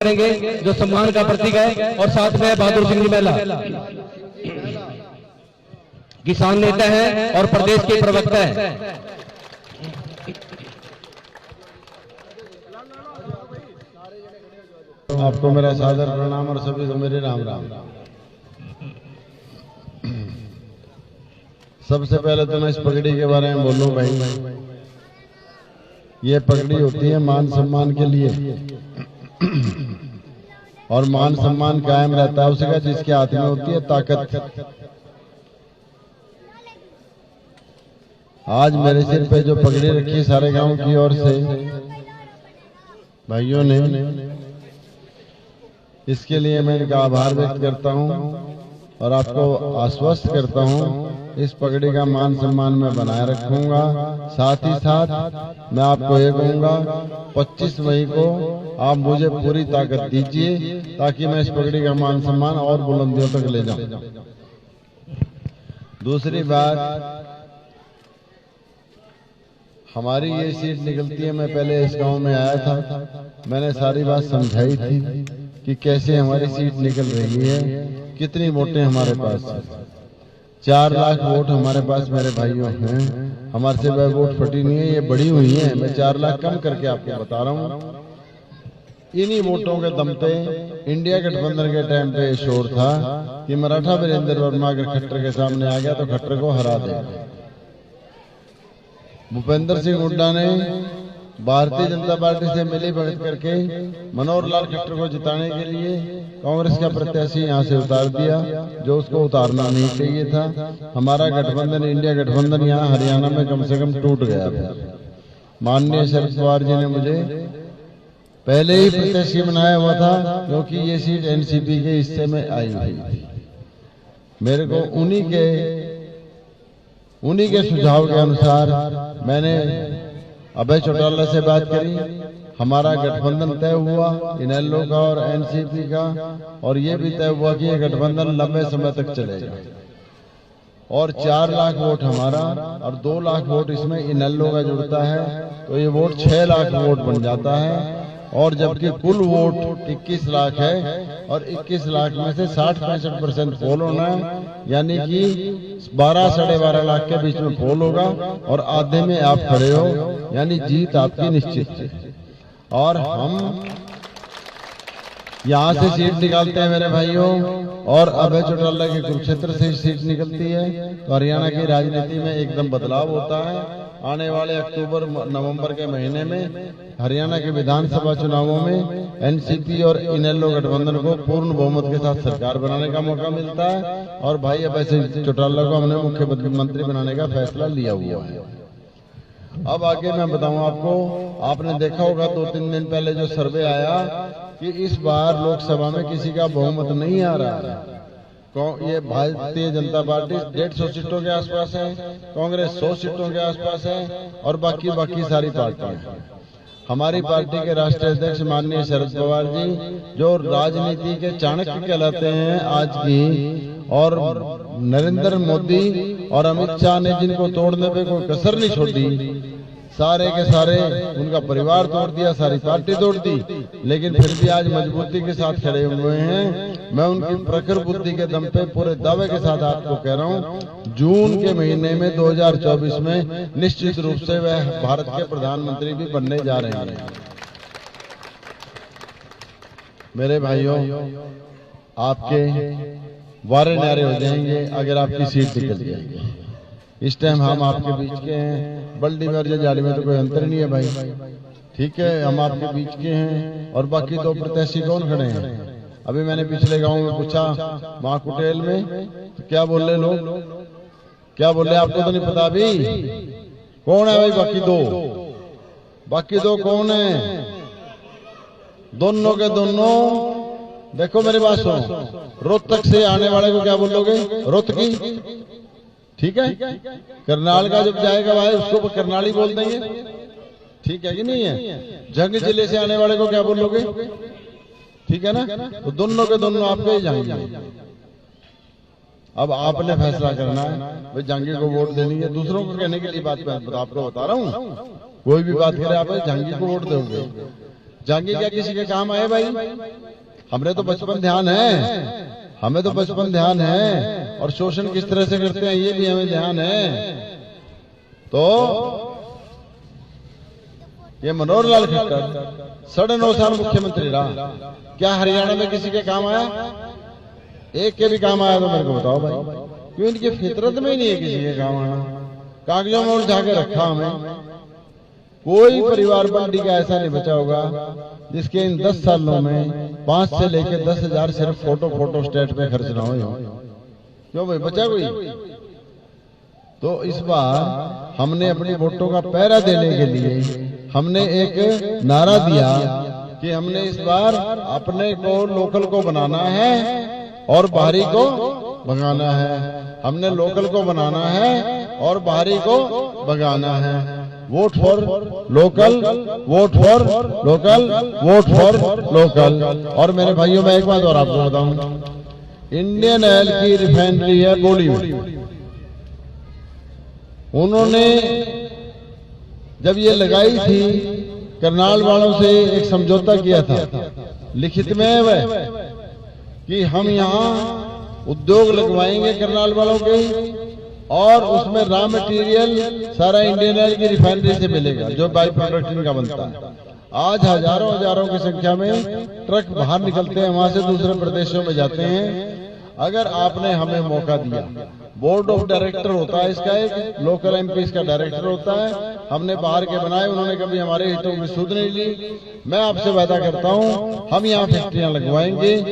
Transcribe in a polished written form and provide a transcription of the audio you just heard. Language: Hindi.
करेंगे जो सम्मान का प्रतीक है। और साथ में बहादुर सिंह जी मेला किसान नेता है और प्रदेश के प्रवक्ता है। आपको मेरा सादर प्रणाम और सभी को मेरे राम राम। सबसे पहले तो मैं इस पगड़ी के बारे में बोलूं भाई, ये पगड़ी होती है मान सम्मान के लिए, और मान सम्मान कायम रहता है उसका जिसके हाथ में होती है ताकत। आज मेरे सिर पे जो पगड़ी रखी सारे गांव की ओर से भाइयों ने, इसके लिए मैं इनका आभार व्यक्त करता हूं और आपको आश्वस्त करता हूं इस पगड़ी का मान सम्मान मैं बनाए रखूंगा। साथ ही साथ मैं आपको ये कहूंगा 25 मई को आप मुझे पूरी ताकत दीजिए ताकि मैं इस पगड़ी का मान सम्मान और बुलंदियों तक ले जाऊं। दूसरी बात, हमारी ये सीट निकलती है, मैं पहले इस गांव में आया था, मैंने सारी बात समझाई थी कि कैसे हमारी सीट निकल रही है, कितनी वोटें हमारे पास है। 4 लाख वोट हमारे पास मेरे भाइयों हैं, हमारे से वह वोट फटी नहीं है, ये बढ़ी हुई है। मैं 4 लाख कम करके आपको बता रहा हूँ। इन्हीं वोटों के दम पे इंडिया गठबंधन के टाइम पे शोर था कि मराठा वीरेंद्र वर्मा अगर खट्टर के सामने आ गया तो खट्टर को हरा देगा। भूपेंद्र सिंह हुड्डा ने भारतीय जनता पार्टी से मिली भगत करके मनोहर लाल खट्टर को जिताने के लिए कांग्रेस का प्रत्याशी यहां से उतार दिया, जो उसको उतारना नहीं चाहिए था। हमारा गठबंधन, इंडिया गठबंधन यहां हरियाणा में कम से कम टूट गया था। माननीय शरद पवार जी ने मुझे पहले ही प्रत्याशी बनाया हुआ था क्योंकि ये सीट एनसीपी के हिस्से में आई हुई थी। मेरे को उन्हीं के सुझाव के अनुसार मैंने अभय चौटाला से बात करी, हमारा गठबंधन तय हुआ इनेलो का और एनसीपी का, और ये भी तय हुआ कि ये गठबंधन लंबे समय तक चलेगा। और 4 लाख वोट हमारा और 2 लाख वोट इसमें इनेलो का जुड़ता है तो ये वोट 6 लाख वोट बन जाता है। और जबकि कुल वोट 21 लाख है और 21 लाख में से 60-65% पोल होना है, यानी कि 12 साढ़े 12 लाख के बीच में पोल होगा और आधे में आप खड़े हो, यानी जीत आपकी निश्चित है। और हम यहाँ से सीट निकालते हैं मेरे भाइयों, और अभय चौटाला के कुरुक्षेत्र से सीट निकलती है तो हरियाणा की राजनीति में एकदम बदलाव होता है। आने वाले अक्टूबर नवंबर के महीने में हरियाणा के विधानसभा चुनावों में एनसीपी और इनेलो गठबंधन को पूर्ण बहुमत के साथ सरकार बनाने का मौका मिलता है। और भाई अभय सिंह चौटाला को हमने मुख्यमंत्री बनाने का फैसला लिया हुआ है। अब आगे मैं बताऊं आपको, आपने देखा होगा 2-3 दिन पहले जो सर्वे आया कि इस बार लोकसभा में किसी का बहुमत नहीं आ रहा है। ये भारतीय जनता पार्टी 150 सीटों के आसपास है, कांग्रेस 100 सीटों के आसपास है और बाकी सारी पार्टियां हैं। हमारी पार्टी के राष्ट्रीय अध्यक्ष माननीय शरद पवार जी, जो राजनीति के चाणक्य कहलाते हैं आज की, और नरेंद्र मोदी और अमित शाह ने जिनको तोड़ने पे कोई कसर नहीं छोड़ी, सारे के सारे उनका परिवार तोड़ दिया, सारी पार्टी तोड़ दी, लेकिन फिर भी आज मजबूती के साथ खड़े हुए हैं। मैं उनकी प्रखर बुद्धि के दम पे पूरे दावे के साथ आपको कह रहा हूं, जून के महीने में 2024 में निश्चित रूप से वह भारत के प्रधानमंत्री भी बनने जा रहे हैं। मेरे भाइयों, आपके वारे न्यारे हो जाएंगे अगर आपकी सीट निकल जाएगी। इस टाइम हम आपके बीच के हैं, बल्दी में और जाली में तो कोई अंतर नहीं है भाई, ठीक है, हम आपके बीच के हैं। और बाकी 2 प्रत्याशी कौन खड़े हैं? अभी मैंने पिछले गांव में पूछा मां कुटेल में, तो क्या बोले लोग, क्या बोले आपको तो नहीं पता। अभी कौन है भाई बाकी दो कौन है? दोनों के दोनों, देखो मेरी बात सुनो, रोहतक से आने वाले को क्या बोलोगे? रोहतकी, ठीक है। करनाल का जब जाएगा भाई उसको करनाली बोल देंगे, ठीक है कि नहीं है। जंग जिले से आने वाले को क्या बोलोगे? ठीक है ना। तो दोनों के दोनों आपको ही जाएंगे। अब आपने फैसला करना है भाई जंगी को वोट देनी है। दूसरों को कहने के लिए बात मैं आपको बता रहा हूँ, कोई भी बात करे आप जंगी को वोट दोगे। जाएंगे क्या किसी के काम आए भाई? हमने तो बचपन ध्यान है, हमें तो बचपन ध्यान है, और शोषण किस तरह से करते हैं ये भी हमें ध्यान है। तो ये मनोहर लाल खट्टर 9.5 साल मुख्यमंत्री रहा, क्या हरियाणा में किसी के काम आया? एक के भी काम आया तो मेरे को बताओ भाई। क्यों? इनकी फितरत में ही नहीं है किसी के काम आना, कागजों में उलझा के रखा हमें। कोई परिवार बंटी का ऐसा नहीं बचा होगा जिसके इन 10 सालों में 5 से लेकर 10,000 सिर्फ फोटो स्टेट पे खर्च ना हो। क्यों भाई, बचा कोई? तो इस बार हमने अपनी वोटों का पहरा देने के लिए हमने एक नारा दिया कि हमने इस बार अपने को लोकल को बनाना है और बाहरी को भगाना है। हमने लोकल को बनाना है और बाहरी को भगाना है। Vote for local, vote for local, vote for local. और मेरे भाइयों, मैं एक बात और आपको बताऊं, इंडियन ऑयल की रिफाइनरी है बोली में, उन्होंने जब ये लगाई थी करनाल वालों से एक समझौता किया था, लिखित में है वह, कि हम यहाँ उद्योग लगवाएंगे करनाल वालों के, और उसमें रॉ मटेरियल सारा इंडियन ऑयल की रिफाइनरी से मिलेगा जो बाई प्रोडक्ट इनका बनता है। आज हजारों की संख्या में ट्रक बाहर निकलते हैं, वहां से दूसरे प्रदेशों में जाते हैं। अगर आपने हमें मौका दिया, बोर्ड ऑफ डायरेक्टर होता है इसका, एक लोकल एमपी इसका डायरेक्टर होता है, हमने बाहर के बनाए, उन्होंने कभी हमारे हितों की सुध नहीं ली। मैं आपसे वादा करता हूं, हम यहाँ फैक्ट्रियां लगवाएंगे।